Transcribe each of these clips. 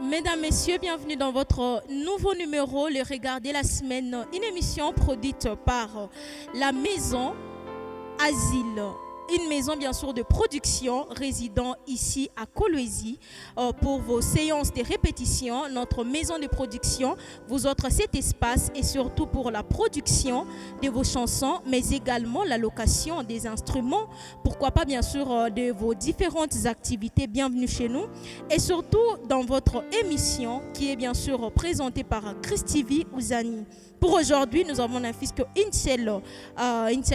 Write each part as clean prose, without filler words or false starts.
Mesdames, Messieurs, bienvenue dans votre nouveau numéro, le Regarder la semaine, une émission produite par la Maison Asile. Une maison bien sûr de production résidant ici à Kolwezi pour vos séances de répétition. Notre maison de production vous offre cet espace et surtout pour la production de vos chansons, mais également la location des instruments. Pourquoi pas bien sûr de vos différentes activités. Bienvenue chez nous et surtout dans votre émission qui est bien sûr présentée par Christivi Ouzani. Pour aujourd'hui, nous avons un fisc une seule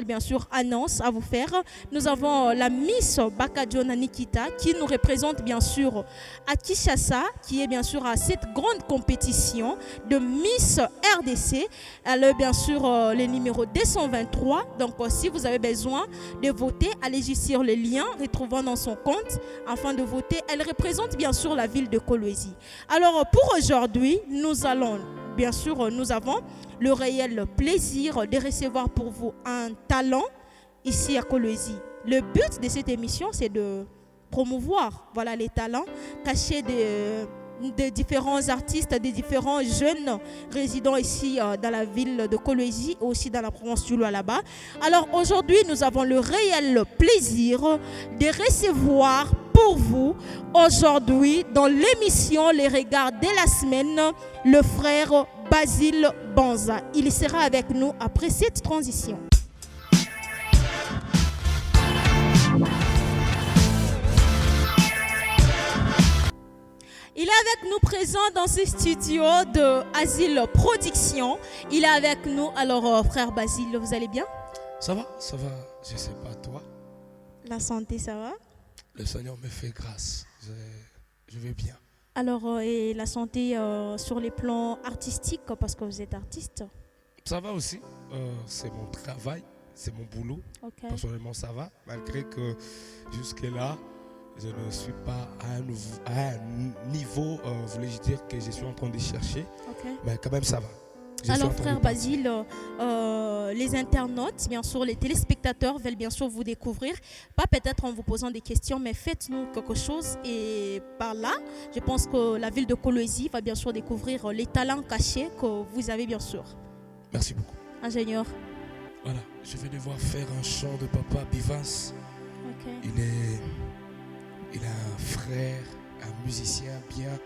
bien sûr annonce à vous faire. Nous avons la Miss Bakadjona Nikita qui nous représente bien sûr à Kinshasa, qui est bien sûr à cette grande compétition de Miss RDC. Elle est bien sûr le numéro 223. Donc si vous avez besoin de voter, allez-y sur le lien retrouvant dans son compte afin de voter. Elle représente bien sûr la ville de Kolwezi. Alors pour aujourd'hui, nous avons le réel plaisir de recevoir pour vous un talent ici à Kolwezi. Le but de cette émission, c'est de promouvoir les talents cachés de différents artistes, des différents jeunes résidant ici dans la ville de Kolwezi et aussi dans la province du Lualaba. Alors aujourd'hui, nous avons le réel plaisir de recevoir pour vous aujourd'hui dans l'émission Les Regards de la semaine, le frère Basile Banza. Il sera avec nous après cette transition. Il est avec nous présent dans ce studio de Asile Production. Il est avec nous. Alors, frère Basile, vous allez bien? Ça va, je sais pas toi. La santé, ça va? Le Seigneur me fait grâce, je vais bien. Alors, et la santé sur les plans artistiques, parce que vous êtes artiste? Ça va aussi, c'est mon travail, c'est mon boulot. Okay. Personnellement, ça va, malgré que jusque-là, je ne suis pas à un niveau, voulais-je dire, que je suis en train de chercher. Okay. Mais quand même, ça va. Alors, frère Basile, les internautes, bien sûr, les téléspectateurs veulent bien sûr vous découvrir. Pas peut-être en vous posant des questions, mais faites-nous quelque chose. Et par là, je pense que la ville de Kolwezi va bien sûr découvrir les talents cachés que vous avez bien sûr. Merci beaucoup. Ingénieur. Voilà, je vais devoir faire un chant de papa Bivance. Okay. Il a un frère, un musicien bien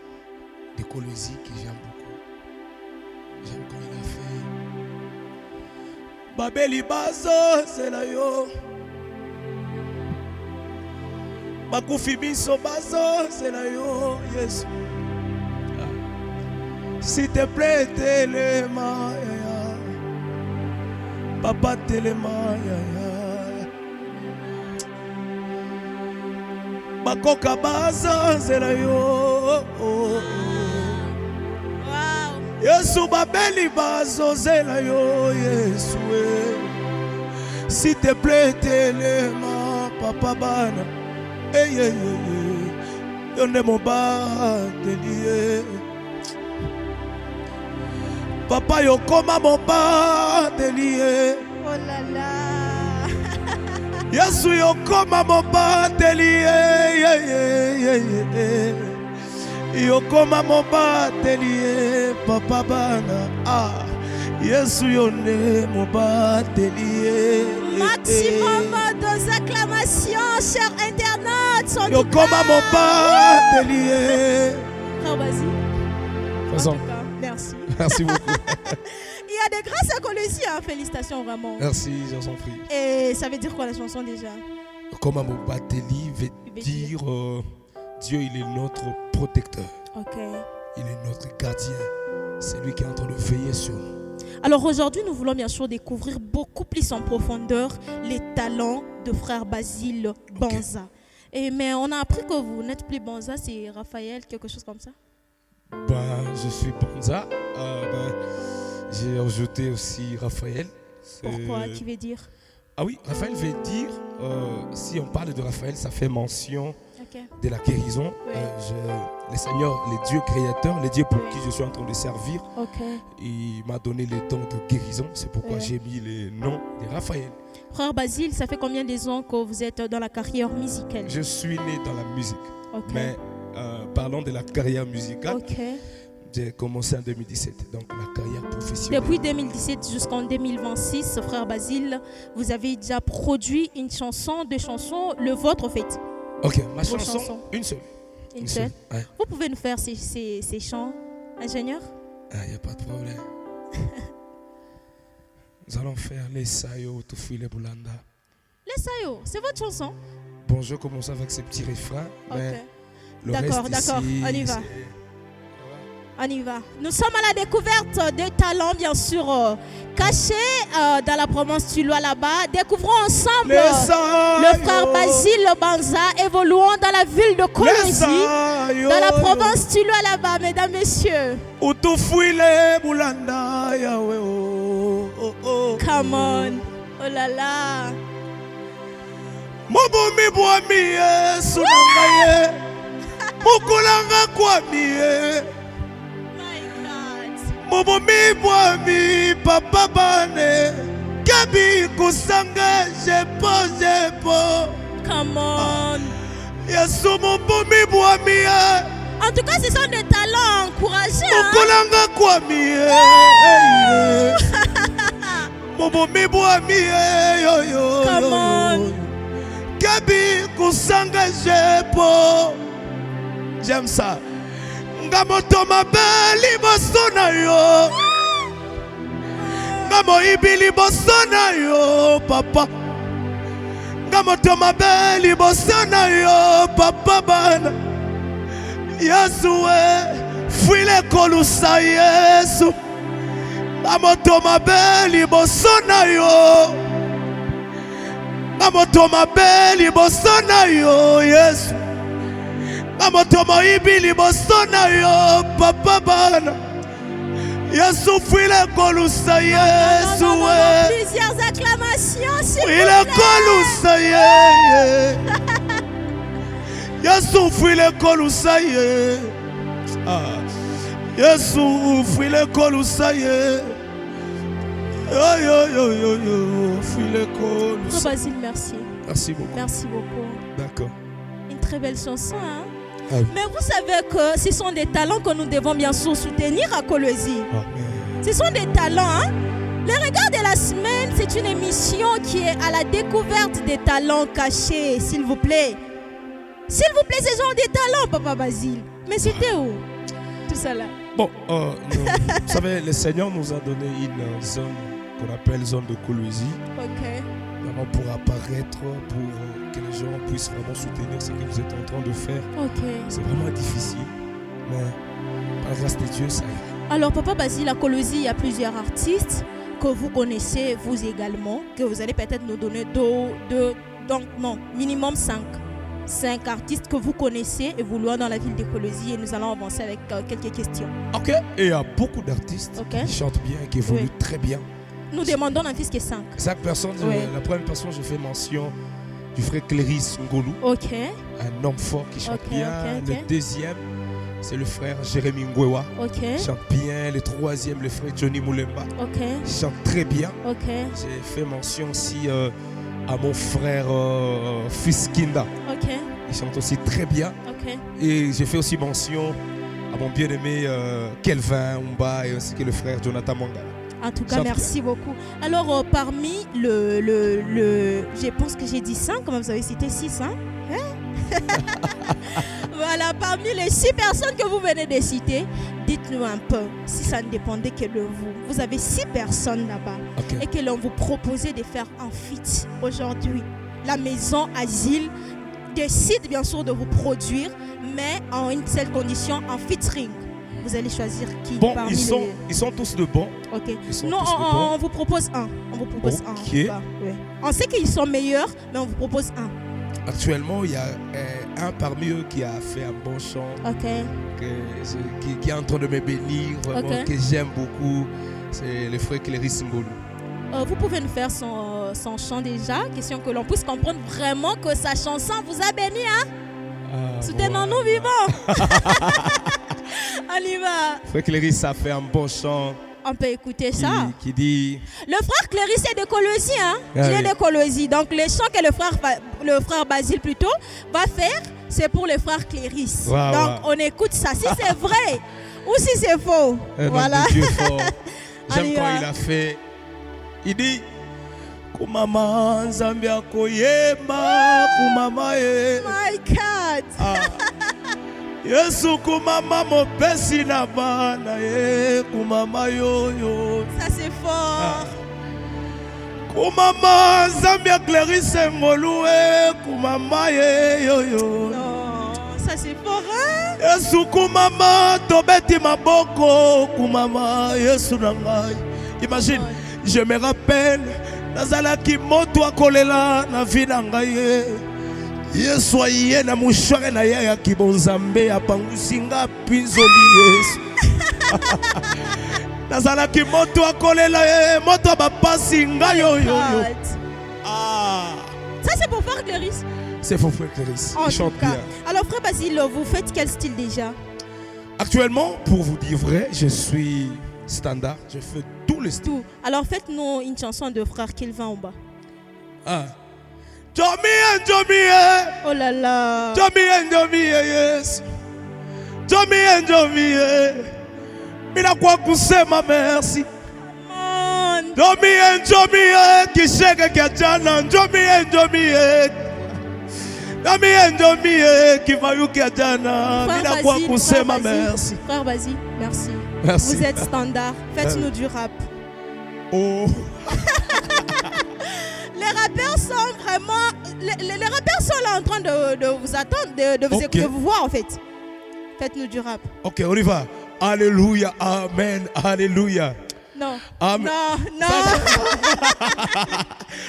de Kolwezi que j'aime beaucoup. J'aime quand il a fait Babeli Bazo, c'est là yo. Bakufi Biso Bazo, c'est là yo. Yes. S'il te plaît, Téléma, ya. Papa Téléma, ya. Bakoka Bazo, c'est là yo. Yesu babeli bazozela yo Yesu. S'il te plaît Téléma papa bana. Yonde mo bateli. Papa yokoma mo bateli. Oh là là. Yesu yokoma mo bateli. Yokoma mo bateli papa bana. Yesu yonde mo bateli. Maximum d'acclamations, chers internautes. Yokoma mo bateli. Frère Basile. Faisons. Merci. Merci beaucoup. Il y a des grâces à Kolwezi, hein. Félicitations vraiment. Merci, j'en s'en prie. Et ça veut dire quoi la chanson déjà? Yokoma mo bateli veut dire Dieu, il est notre protecteur. Okay. Il est notre gardien. C'est lui qui est en train de veiller sur nous. Alors aujourd'hui, nous voulons bien sûr découvrir beaucoup plus en profondeur les talents de frère Basile Banza. Okay. Mais on a appris que vous n'êtes plus Banza, c'est Raphaël, quelque chose comme ça? Je suis Banza. J'ai ajouté aussi Raphaël. Pourquoi? Qui veut dire? Ah oui, Raphaël veut dire, si on parle de Raphaël, ça fait mention de la guérison. Oui. Le Seigneur, le Dieu créateur, le Dieu pour qui je suis en train de servir, Okay. il m'a donné les dons de guérison. C'est pourquoi j'ai mis le nom de Raphaël. Frère Basile, ça fait combien de ans que vous êtes dans la carrière musicale? Je suis né dans la musique, Okay. mais parlons de la carrière musicale. Ok. J'ai commencé en 2017, donc la carrière professionnelle. Depuis 2017 jusqu'en 2026, frère Basile, vous avez déjà produit une chanson, deux chansons, le vôtre en fait. Ok, ma Vos chanson, chansons. une seule. Une seule. Ouais. Vous pouvez nous faire ces chants, ingénieur? Il n'y a pas de problème. Nous allons faire les sayo, tout fouille les boulanda. Les sayo, c'est votre chanson? Bon, je commence avec ces petits refrains. Mais le D'accord, reste d'accord, ici, on y va. c'est- On y va. Nous sommes à la découverte des talents, bien sûr, cachés dans la province du Loa là-bas. Découvrons ensemble Les sayo, le frère Basile Banza, évoluant dans la ville de les Kolwezi, sayo, dans la province du Loa là-bas, mesdames, messieurs. ou tout fouille les boulanda, Yahweh, oh, oh, oh. Come on. Oh là là. Mobomi boami sunangaye, mukulanga kwami. My God. Mobomi boami papa bane, kabi kusanga jepo. Come on. Yesu mobomi boami, En tout cas, ce sont des talents encourageants. Hein? mukulanga kwami. Mobomi boami, yo yo. Come on. Kabi kusanga jepo. J'aime ça. Ngamoto mabeli bosona yo. Ngamo ibili bosona yo papa. Ngamoto mabeli bosona yo papa bana. Yesu fuile kolusa Yesu. Ngamoto mabeli bosona yo. Ngamoto mabeli bosona yo Yesu. Ngamoto moibili bosona yo papa bana. Yesu fuile kolusa Yesu Plusieurs acclamations, s'il vous fuile plaît. kolusa Yesu fuile kolusa Yesu fuile kolusa yo fuile Frère kolusa. Basile, merci. Merci beaucoup. Merci beaucoup. D'accord. Une très belle chanson. Hein? Ah oui. Mais vous savez que ce sont des talents que nous devons bien sûr soutenir à Kolwezi. Amen. Ce sont des talents. Hein? Le regard de la semaine, c'est une émission qui est à la découverte des talents cachés, s'il vous plaît. S'il vous plaît, ce sont des talents, Papa Basile. Mais c'était où tout ça là? Bon, vous savez, le Seigneur nous a donné une zone qu'on appelle zone de Kolwezi. Ok. Vraiment pour apparaître, pour que les gens puissent vraiment soutenir ce que vous êtes en train de faire. Ok. C'est vraiment difficile, mais par la grâce de Dieu, ça ira. Alors, Papa Basile, à Kolwezi, il y a plusieurs artistes que vous connaissez, vous également, que vous allez peut-être nous donner donc non, minimum 5 artistes que vous connaissez évoluant dans la ville de Kolwezi, et nous allons avancer avec quelques questions. Ok, et il y a beaucoup d'artistes Ok. qui chantent bien et qui évoluent Oui. très bien. Nous demandons d'un fils qui est 5. 5 personnes, Oui. la première personne, je fais mention du frère Cléris Ngolou, Ok. un homme fort qui chante Ok, bien. ok, ok. Le deuxième, c'est le frère Jérémy Ngwewa, Ok. qui chante bien. Le troisième, le frère Johnny Moulemba, Ok. qui chante très bien. Ok. J'ai fait mention aussi à mon frère Fiskinda, Ok. il chante aussi très bien. Ok. Et j'ai fait aussi mention à mon bien-aimé Kelvin Umba et ainsi que le frère Jonathan Mangala. En tout cas, Chante merci beaucoup. Alors, parmi je pense que j'ai dit 5, comme vous avez cité 6, hein? Voilà, parmi les 6 personnes que vous venez de citer, dites-nous un peu, si ça ne dépendait que de vous. Vous avez 6 personnes là-bas Ok. et que l'on vous proposait de faire un feat aujourd'hui. La maison Asile décide bien sûr de vous produire, mais en une seule condition, en featuring. Vous allez choisir qui Bon, parmi ils sont tous de bons. Ok. Ils sont Non, tous de bons. on vous propose un. On vous propose un. en Ok. tout cas, ouais. On sait qu'ils sont meilleurs, mais on vous propose un. Actuellement, il y a un parmi eux qui a fait un bon chant, Ok. qui est en train de me bénir, vraiment, Ok. que j'aime beaucoup. C'est le frère Cléris Ngolou. Vous pouvez nous faire son chant déjà, question que l'on puisse comprendre vraiment que sa chanson vous a béni. Hein? Ah, Soutenons-nous vivants. On y va. Frère Cléris a fait un bon chant On peut écouter ça. qui dit... Le frère Cléris est de Kolwezi. Hein? Ah Il est oui. de Kolwezi. Donc les chants que le frère Basile plutôt va faire, c'est pour le frère Cléris. Wow, Donc, wow. on écoute ça. Si c'est vrai ou si c'est faux. Voilà. Dieu fort. J'aime Allez, quand il a fait. Il dit Kumama Nzambi akoyema kumama ye. My God. Yesu kumama mopesi na bana ye kumama yo. Ça, c'est fort. Kumama Nzambi aklarise ngolu e kumama ye yo. Non, ça, c'est fort, hein? Yesu kumama tobeti maboko kumama Yesu na ngai. Imagine, je me rappelle nazalaki moto akolela na vie na ngai. Yesu aye na mushware na ye ya kibonzambe apangusi nga pinzoli Yesu. Nazalaki moto akolela ye moto bapasi nga yo. Ça, c'est pour frère Cléris. C'est faux frère Cléris. En Il chante tout cas. bien. Alors, frère Basile, vous faites quel style déjà? Actuellement, pour vous dire vrai, je suis standard. Je fais tous les styles. Tout. Alors, faites-nous une chanson de frère Kelvin en bas. Jomi, Oh là là. Jomi, yes. Jomi, mina kwa kusema merci. Man. Jomi, kisheke kia jana. Jomi, kivayu kia jana. Mina kwa kusema merci. Frère Basile, merci. Merci. Vous êtes standard. Faites-nous du rap. Oh. Les rappeurs sont vraiment... Les rappeurs sont là en train de vous attendre, de vous écouter, de vous voir en fait. Faites-nous du rap. Ok, on y va. Alléluia, amen, alléluia. Non. Amen. Non.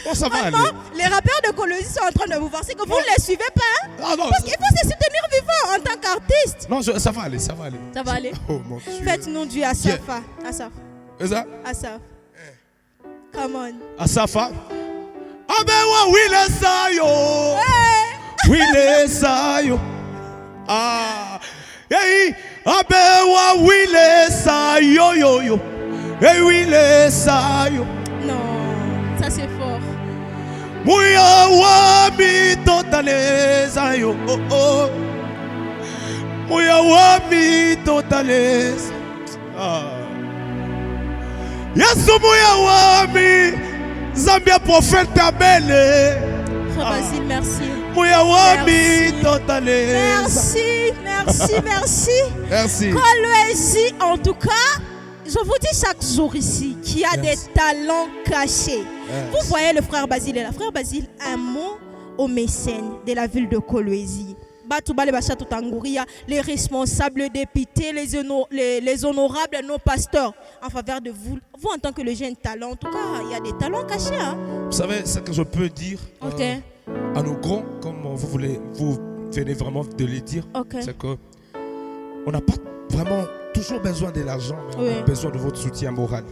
Oh, ça va Vraiment, aller. les rappeurs de Colosie sont en train de vous voir. C'est que vous ne les suivez pas. Hein? Ah, non. Parce qu'il faut se soutenir vivant en tant qu'artiste. Non, ça va aller, ça va aller. Ça va aller. Oh mon Dieu. Faites-nous du Asafa. Asaf. C'est ça? Asaf. Come on. Asafa. Abewa wile sayo. Hey. Wile sayo. Hey, abewa wile sayo yo. Hey, wile sayo. Non, ça c'est fort. Muya wami totaleza yo. Oh. Muya wami totaleza. Yesu muya wami Zambia prophète abele. Frère Basile, merci. Muya wami totaleza. Merci. Merci. Colosie, en tout cas, je vous dis chaque jour ici qu'il y a des talents cachés. Vous voyez le frère Basile là. Frère Basile, un mot aux mécènes de la ville de Colosie. Les responsables députés, les honorables, nos pasteurs, en faveur de vous. Vous, en tant que le jeune talent, en tout cas, il y a des talents cachés. Hein? Vous savez ce que je peux dire à nos grands, comme vous venez vraiment de le dire, c'est que on n'a pas vraiment toujours besoin de l'argent, mais on a besoin de votre soutien moral.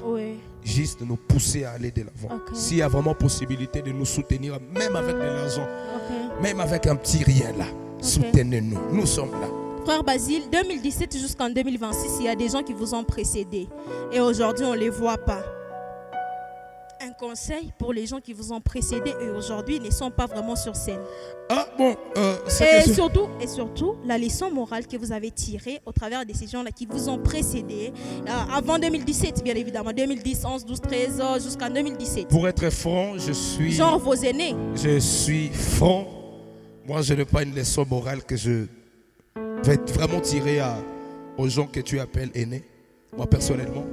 Juste de nous pousser à aller de l'avant. S'il y a vraiment possibilité de nous soutenir, même avec de l'argent, même avec un petit rien là, soutenez-nous. Nous sommes là. Frère Basile, 2017 jusqu'en 2026, il y a des gens qui vous ont précédé. Et aujourd'hui, on ne les voit pas. Un conseil pour les gens qui vous ont précédé et aujourd'hui ils ne sont pas vraiment sur scène. Et surtout, la leçon morale que vous avez tirée au travers de ces gens-là qui vous ont précédé avant 2017, bien évidemment, 2010, 11, 12, 13, jusqu'en 2017. Pour être franc, je suis... Genre vos aînés. Je suis franc. Moi, je n'ai pas une leçon morale que je vais vraiment tirer aux gens que tu appelles aînés. Moi, personnellement.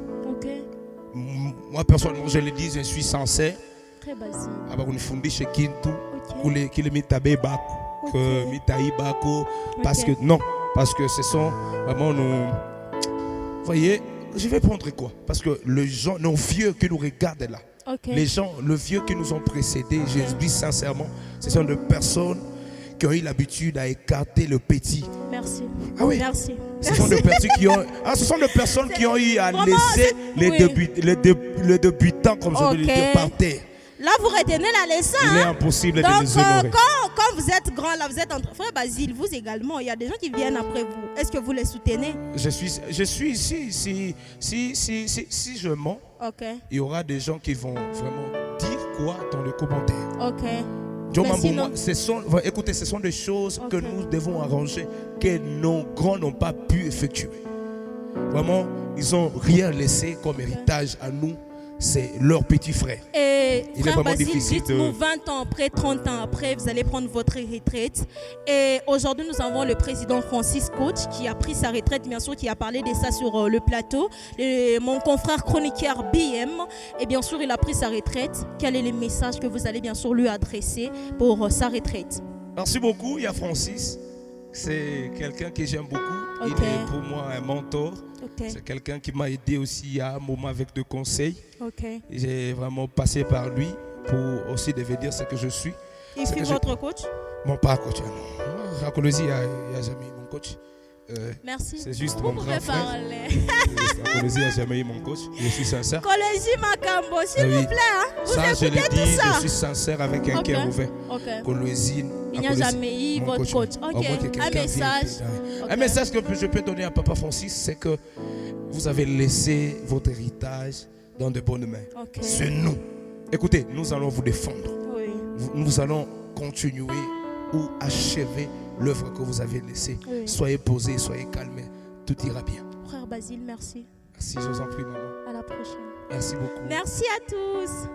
Moi, personnellement, je le dis, je suis sincère. Très basique. Parce que ce sont vraiment nos... Vous voyez, je vais prendre quoi? Parce que les gens, nos vieux qui nous regardent là, les gens, le vieux qui nous ont précédés, je dis sincèrement, ce sont des personnes qui ont eu l'habitude à écarter le petit. Merci. Ah oui. Merci. Ce sont des personnes qui ont, ce sont des personnes qui ont eu à laisser les débutants, comme je veux le dire, par terre. Là, vous retenez la leçon. Il est impossible de les honorer. Quand vous êtes grand, là, vous êtes entre frère Basile, vous également, il y a des gens qui viennent après vous. Est-ce que vous les soutenez? Je suis ici. Si je mens, il y aura des gens qui vont vraiment dire quoi dans les commentaires. Écoutez, ce sont des choses que nous devons arranger, que nos grands n'ont pas pu effectuer. Vraiment, ils n'ont rien laissé comme héritage à nous. C'est leur petit frère. Et frère Basile, dites-nous 20 ans après, 30 ans après, vous allez prendre votre retraite. Et aujourd'hui, nous avons le président Francis Coach qui a pris sa retraite, bien sûr, qui a parlé de ça sur le plateau. Mon confrère chroniqueur BM, et bien sûr, il a pris sa retraite. Quel est le message que vous allez bien sûr lui adresser pour sa retraite? Merci beaucoup. Il y a Francis. C'est quelqu'un que j'aime beaucoup. Il est pour moi un mentor. C'est quelqu'un qui m'a aidé aussi à un moment avec des conseils. J'ai vraiment passé par lui pour aussi devenir ce que je suis. Il fut votre coach? Mon pas coach. À Colosie, il n'y a jamais eu mon coach. Merci. C'est juste mon grand frère. À Colosie, il n'y a jamais eu mon coach. Je suis sincère. Colosie Makambo, s'il vous plaît. Vous ça, je l'ai dit, ça? je suis sincère avec un cœur ouvert. Colosie, il n'y a jamais eu votre coach. Un message. Un message que je peux donner à Papa Francis, c'est que vous avez laissé votre héritage dans de bonnes mains. C'est nous. Écoutez, nous allons vous défendre. Nous allons continuer ou achever l'œuvre que vous avez laissée. Soyez posés, soyez calmés. Tout ira bien. Frère Basile, merci. Merci, je vous en prie, maman. À la prochaine. Merci beaucoup. Merci à tous.